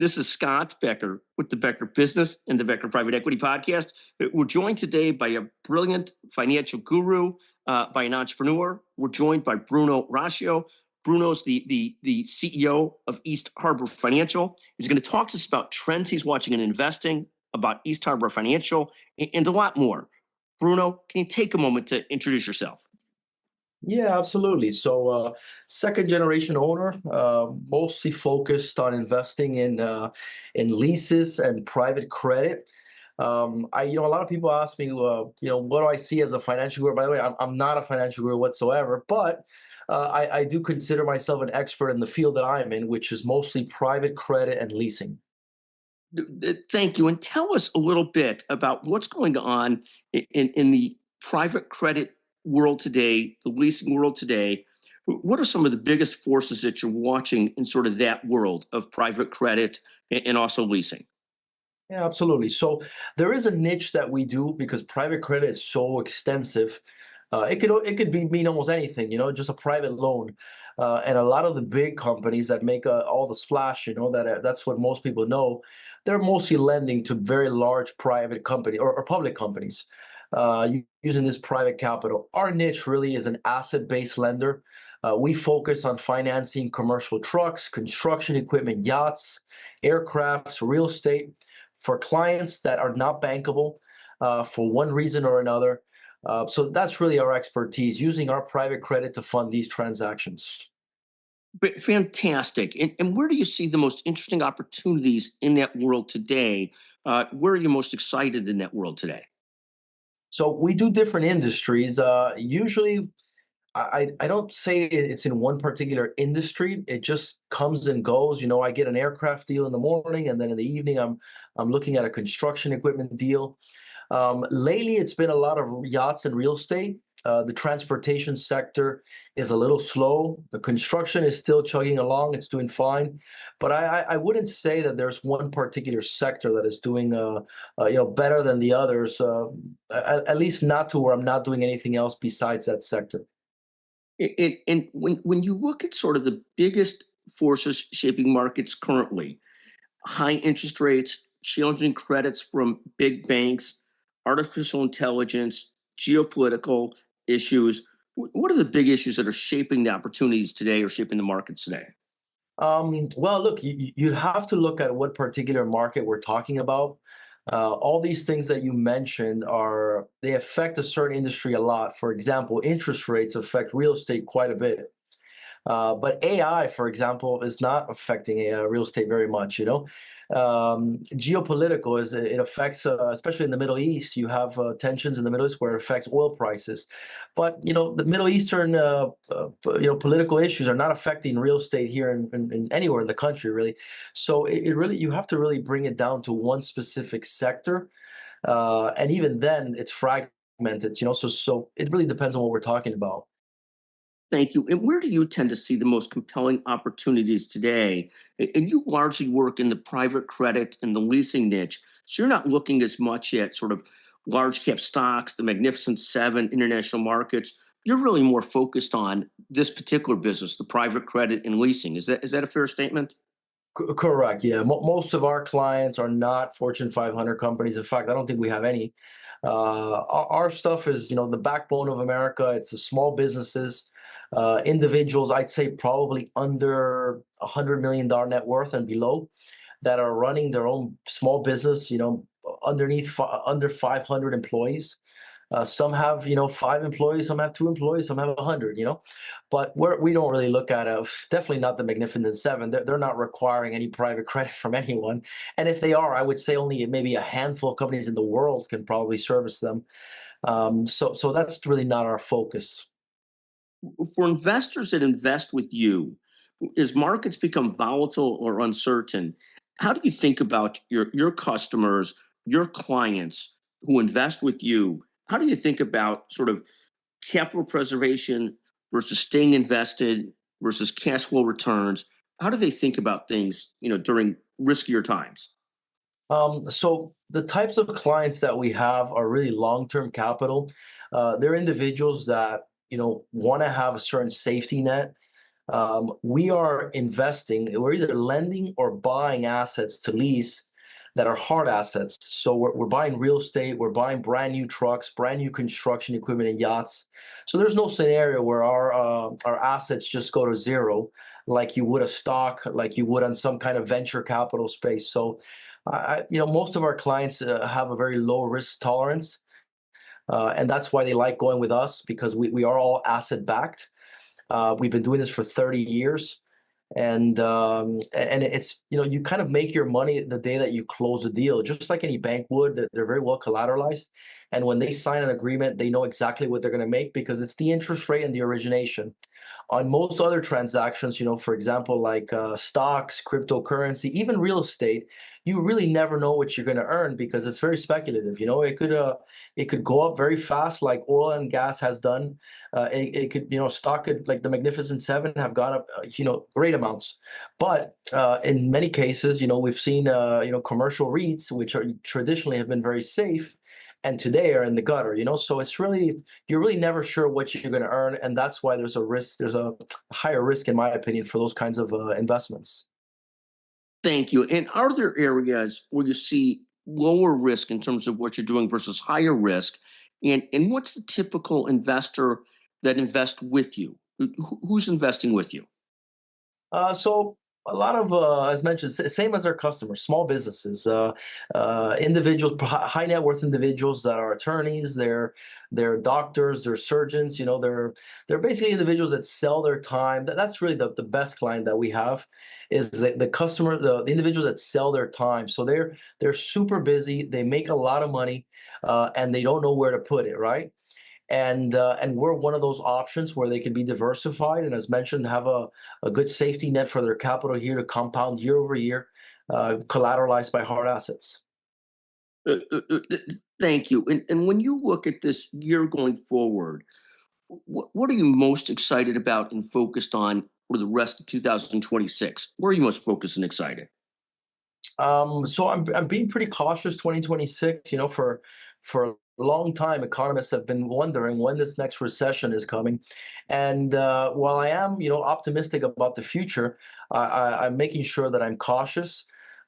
This is Scott Becker with the Becker Business and the Becker Private Equity Podcast. We're joined today by a brilliant financial guru, by an entrepreneur. We're joined by Bruno Raschio. Bruno's the CEO of East Harbor Financial. He's going to talk to us about trends he's watching in investing, about East Harbor Financial, and a lot more. Bruno, can you take a moment to introduce yourself? Yeah, absolutely. So, second generation owner, mostly focused on investing in leases and private credit. A lot of people ask me, what do I see as a financial guru? By the way, I'm not a financial guru whatsoever, but I do consider myself an expert in the field that I'm in, which is mostly private credit and leasing. Thank you. And tell us a little bit about what's going on in the private credit world today, the leasing world today. What are some of the biggest forces that you're watching in sort of that world of private credit and also leasing? Yeah, absolutely. So there is a niche that we do because private credit is so extensive. It could mean almost anything, just a private loan. And a lot of the big companies that make all the splash, that's what most people know. They're mostly lending to very large private company or public companies using this private capital. Our niche really is an asset-based lender. We focus on financing commercial trucks, construction equipment, yachts, aircrafts, real estate for clients that are not bankable for one reason or another. So that's really our expertise, using our private credit to fund these transactions. But fantastic. And where do you see the most interesting opportunities in that world today? Where are you most excited in that world today? So we do different industries. Usually, I don't say it's in one particular industry. It just comes and goes. I get an aircraft deal in the morning, and then in the evening, I'm looking at a construction equipment deal. Lately, it's been a lot of yachts and real estate. The transportation sector is a little slow. The construction is still chugging along. It's doing fine. But I wouldn't say that there's one particular sector that is doing better than the others, at least not to where I'm not doing anything else besides that sector. And when you look at sort of the biggest forces shaping markets currently, high interest rates, challenging credits from big banks, artificial intelligence, geopolitical issues. What are the big issues that are shaping the opportunities today or shaping the markets today? Well, look, you have to look at what particular market we're talking about. All these things that you mentioned they affect a certain industry a lot. For example, interest rates affect real estate quite a bit. But AI, for example, is not affecting real estate very much. Geopolitical it affects, especially in the Middle East. You have tensions in the Middle East where it affects oil prices. But the Middle Eastern, political issues are not affecting real estate here in anywhere in the country, really. So it really you have to really bring it down to one specific sector, and even then, it's fragmented. So it really depends on what we're talking about. Thank you. And where do you tend to see the most compelling opportunities today? And you largely work in the private credit and the leasing niche. So you're not looking as much at sort of large cap stocks, the Magnificent Seven, international markets. You're really more focused on this particular business, the private credit and leasing. Is that a fair statement? Correct. Yeah. Most of our clients are not Fortune 500 companies. In fact, I don't think we have any. Our stuff is, the backbone of America. It's the small businesses, individuals, I'd say probably under $100 million net worth and below, that are running their own small business, under 500 employees. Some have, 5 employees, some have 2 employees, some have 100, but we don't really look at definitely not the Magnificent Seven. They're not requiring any private credit from anyone. And if they are, I would say only maybe a handful of companies in the world can probably service them. So that's really not our focus. For investors that invest with you, as markets become volatile or uncertain, how do you think about your customers, your clients who invest with you? How do you think about sort of capital preservation versus staying invested versus cash flow returns? How do they think about things, during riskier times? So the types of clients that we have are really long-term capital. They're individuals that want to have a certain safety net. We are investing, we're either lending or buying assets to lease that are hard assets. So we're buying real estate, we're buying brand new trucks, brand new construction equipment and yachts. So there's no scenario where our assets just go to zero, like you would a stock, like you would on some kind of venture capital space. So, most of our clients have a very low risk tolerance, and that's why they like going with us because we are all asset backed. We've been doing this for 30 years, and it's you kind of make your money the day that you close the deal, just like any bank would. They're very well collateralized, and when they sign an agreement, they know exactly what they're going to make because it's the interest rate and the origination. On most other transactions, for example, like stocks, cryptocurrency, even real estate, you really never know what you're going to earn because it's very speculative. It could go up very fast, like oil and gas has done. It could, stock could, like the Magnificent Seven, have gone up, great amounts. But in many cases, we've seen, commercial REITs, which are traditionally have been very safe, and today are in the gutter. So it's really, you're really never sure what you're going to earn, and that's why there's a risk. There's a higher risk, in my opinion, for those kinds of investments. Thank you. And are there areas where you see lower risk in terms of what you're doing versus higher risk? And what's the typical investor that invests with you? Who's investing with you? So a lot of, as mentioned, same as our customers, small businesses, individuals, high net worth individuals that are attorneys, they're doctors, they're surgeons. They're basically individuals that sell their time. That's really the best client that we have, is the customer, the individuals that sell their time. So they're super busy, they make a lot of money, and they don't know where to put it, right? And we're one of those options where they can be diversified and, as mentioned, have a good safety net for their capital here to compound year over year, collateralized by hard assets. Uh, uh, uh, uh, Thank you. And when you look at this year going forward, what are you most excited about and focused on for the rest of 2026? Where are you most focused and excited? So I'm being pretty cautious 2026. For a long time, economists have been wondering when this next recession is coming, and while I am optimistic about the future, I'm making sure that I'm cautious.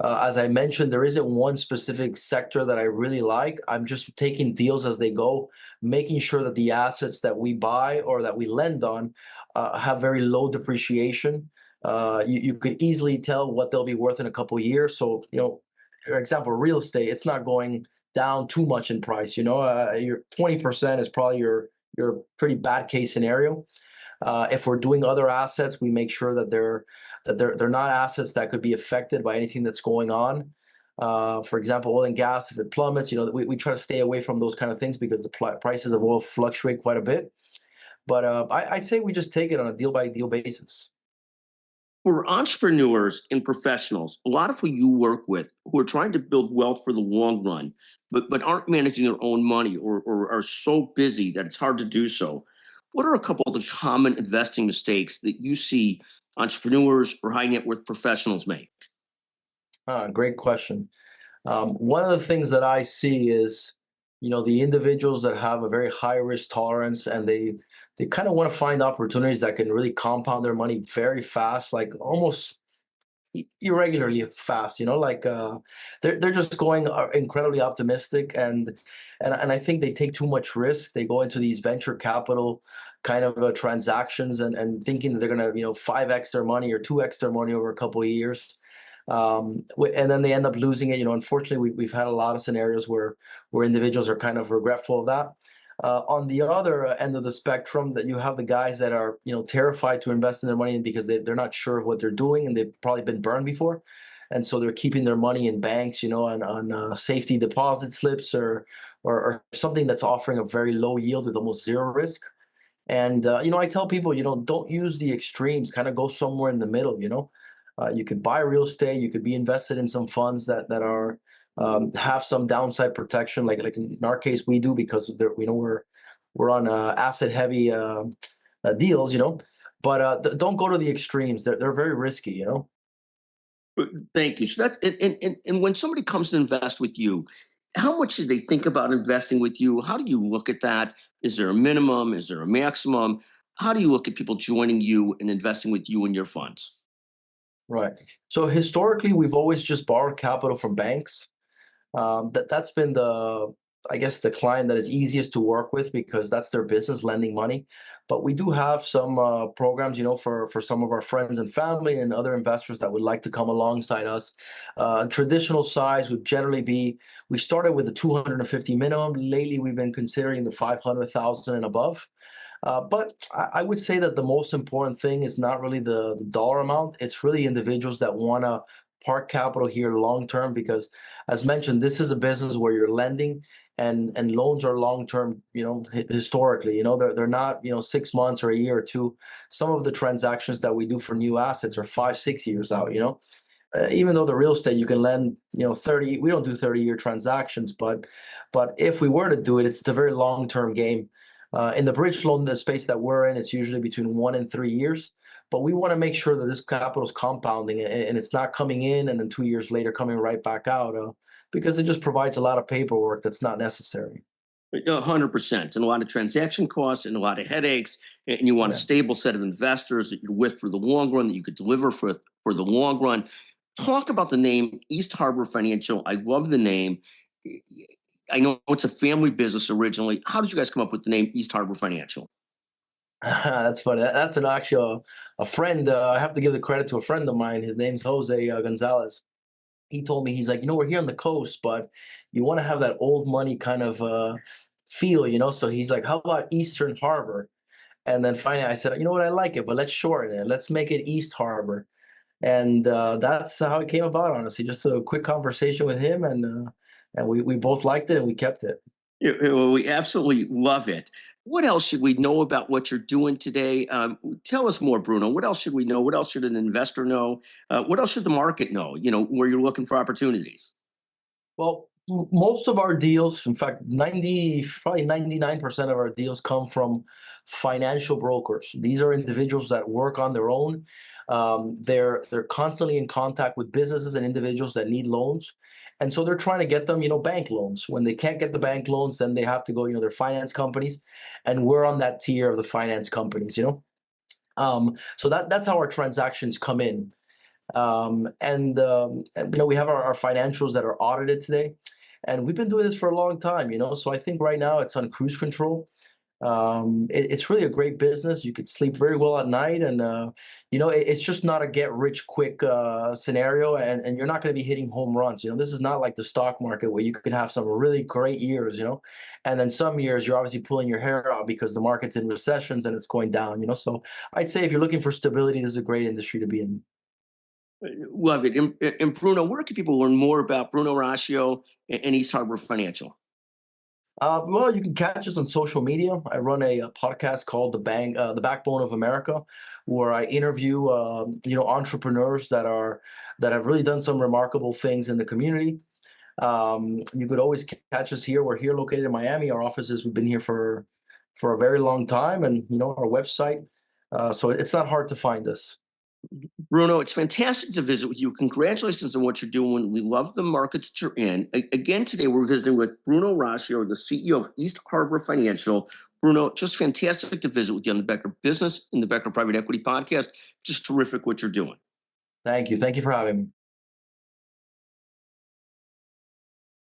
As I mentioned, there isn't one specific sector that I really like. I'm just taking deals as they go, making sure that the assets that we buy or that we lend on have very low depreciation. You could easily tell what they'll be worth in a couple of years. So, for example, real estate, it's not going down too much in price. Your 20% is probably your pretty bad case scenario. If we're doing other assets, we make sure that they're not assets that could be affected by anything that's going on. For example, oil and gas, if it plummets, we try to stay away from those kind of things because the prices of oil fluctuate quite a bit. But I'd say we just take it on a deal by deal basis. For entrepreneurs and professionals, a lot of who you work with who are trying to build wealth for the long run, but aren't managing their own money or are so busy that it's hard to do so. What are a couple of the common investing mistakes that you see entrepreneurs or high net worth professionals make? Great question. One of the things that I see is, the individuals that have a very high risk tolerance, and they kind of want to find opportunities that can really compound their money very fast, like almost irregularly fast. Like they're just going incredibly optimistic, and I think they take too much risk. They go into these venture capital kind of transactions, and thinking that they're gonna 5x their money or 2x their money over a couple of years, and then they end up losing it. Unfortunately, we've had a lot of scenarios where individuals are kind of regretful of that. On the other end of the spectrum, that you have the guys that are terrified to invest in their money because they're not sure of what they're doing, and they've probably been burned before, and so they're keeping their money in banks, on safety deposit slips, or something that's offering a very low yield with almost zero risk. And I tell people, don't use the extremes. Kind of go somewhere in the middle. You could buy real estate. You could be invested in some funds that are have some downside protection, like in our case we do, because we're on asset heavy deals. But don't go to the extremes. They're very risky. Thank you. So that's and when somebody comes to invest with you, how much should they think about investing with you? How do you look at that? Is there a minimum? Is there a maximum? How do you look at people joining you and investing with you in your funds? Right. So historically, we've always just borrowed capital from banks. That's been I guess, the client that is easiest to work with because that's their business, lending money. But we do have some programs, for some of our friends and family and other investors that would like to come alongside us. Traditional size would generally be, we started with the 250 minimum. Lately, we've been considering the 500,000 and above. But I would say that the most important thing is not really the dollar amount. It's really individuals that want to park capital here long term because, as mentioned, this is a business where you're lending and loans are long term. Historically, they're not 6 months or a year or two. Some of the transactions that we do for new assets are 5 6 years out. Even though the real estate you can lend 30, we don't do 30-year transactions, but if we were to do it, it's a very long-term game. In the bridge loan, the space that we're in, it's usually between 1 and 3 years, but we want to make sure that this capital is compounding and it's not coming in and then 2 years later coming right back out, because it just provides a lot of paperwork that's not necessary. 100%, and a lot of transaction costs and a lot of headaches. And you want a Yeah. stable set of investors that you're with for the long run, that you could deliver for the long run. Talk about the name East Harbor Financial. I love the name. I know it's a family business originally. How did you guys come up with the name East Harbor Financial? That's funny. That's an actual a friend. I have to give the credit to a friend of mine. His name's Jose Gonzalez. He told me, he's like, we're here on the coast, but you want to have that old money kind of feel. So he's like, how about Eastern Harbor? And then finally, I said, you know what, I like it, but let's shorten it. Let's make it East Harbor. And that's how it came about. Honestly, just a quick conversation with him, and we both liked it, and we kept it. Well, we absolutely love it. What else should we know about what you're doing today? Tell us more, Bruno. What else should we know? What else should an investor know? What else should the market know? Where you're looking for opportunities. Well, most of our deals, in fact, probably 99% of our deals come from financial brokers. These are individuals that work on their own. They're constantly in contact with businesses and individuals that need loans. And so they're trying to get them, bank loans. When they can't get the bank loans, then they have to go, their finance companies. And we're on that tier of the finance companies. So that's how our transactions come in. We have our financials that are audited today, and we've been doing this for a long time. So I think right now it's on cruise control. It's really a great business. You could sleep very well at night, and it's just not a get rich quick scenario, and you're not going to be hitting home runs. This is not like the stock market where you could have some really great years, and then some years you're obviously pulling your hair out because the market's in recessions and it's going down. So I'd say if you're looking for stability, this is a great industry to be in. Love it. And Bruno, where can people learn more about Bruno Raschio and East Harbor Financial? Well, you can catch us on social media. I run a podcast called The Backbone of America, where I interview entrepreneurs that have really done some remarkable things in the community. You could always catch us here. We're here located in Miami. Our offices, we've been here for a very long time, and our website. So it's not hard to find us. Bruno, it's fantastic to visit with you. Congratulations on what you're doing. We love the markets that you're in. Again, today we're visiting with Bruno Raschio, the CEO of East Harbor Financial. Bruno, just fantastic to visit with you on the Becker Business and the Becker Private Equity Podcast. Just terrific what you're doing. Thank you. Thank you for having me.